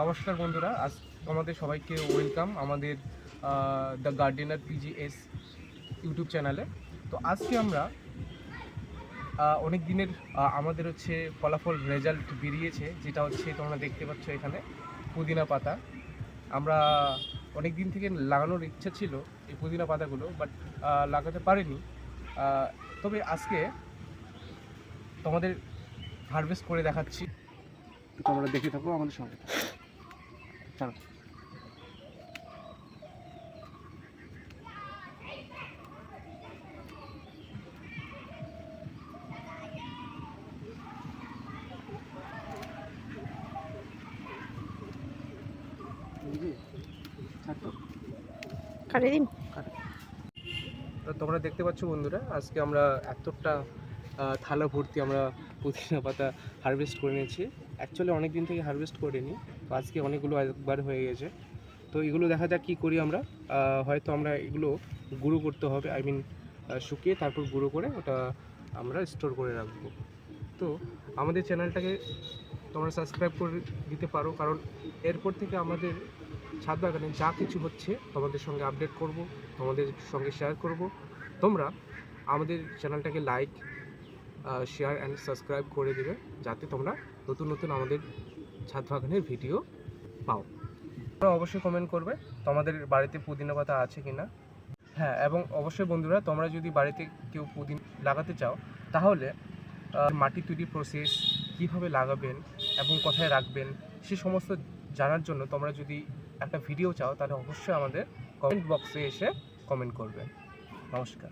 নমস্কার বন্ধুরা, আজ আমাদের সবাইকে ওয়েলকাম আমাদের দ্য গার্ডেনার পিজিএস ইউটিউব চ্যানেলে। তো আজকে আমরা অনেক দিনের আমাদের হচ্ছে ফলাফল রেজাল্ট বেরিয়েছে, যেটা হচ্ছে তোমরা দেখতে পাচ্ছ এখানে পুদিনা পাতা। আমরা অনেক দিন থেকে লাগানোর ইচ্ছা ছিল এই পুদিনা পাতাগুলো, বাট লাগাতে পারিনি। তবে আজকে তোমাদের হারভেস্ট করে দেখাচ্ছি, তোমরা দেখে থাকো আমাদের সঙ্গে। চলো। কাটে দিন। তো তোমরা দেখতে পাচ্ছ বন্ধুরা, আজকে আমরা এতটা থালা ভর্তি আমরা পুদিনা পাতা হারভেস্ট করে নিয়েছি। অ্যাকচুয়ালি অনেক দিন থেকে হারভেস্ট করিনি, তো আজকে অনেকগুলো একবার হয়ে গেছে। তো এগুলো দেখা যাক কী করি আমরা। হয়তো আমরা এগুলো গুঁড়ো করতে হবে, আই মিন শুকিয়ে তারপর গুঁড়ো করে ওটা আমরা স্টোর করে রাখবো। তো আমাদের চ্যানেলটাকে তোমরা সাবস্ক্রাইব করে দিতে পারো, কারণ এরপর থেকে আমাদের ছাদ বাগানে যা কিছু হচ্ছে তোমাদের সঙ্গে আপডেট করব, তোমাদের সঙ্গে শেয়ার করব। তোমরা আমাদের চ্যানেলটাকে লাইক, শেয়ার অ্যান্ড সাবস্ক্রাইব করে দেবে, যাতে তোমরা নতুন নতুন আমাদের ছাদ বাগানের ভিডিও পাও। তোমরা অবশ্যই কমেন্ট করবে তোমাদের বাড়িতে পুদিনা পাতা আছে কি না। হ্যাঁ, এবং অবশ্যই বন্ধুরা, তোমরা যদি বাড়িতে কেউ পুদিনা লাগাতে চাও, তাহলে মাটি তৈরি প্রসেস, কীভাবে লাগাবেন এবং কোথায় রাখবেন, সে সমস্ত জানার জন্য তোমরা যদি একটা ভিডিও চাও, তাহলে অবশ্যই আমাদের কমেন্ট বক্সে এসে কমেন্ট করবে। নমস্কার।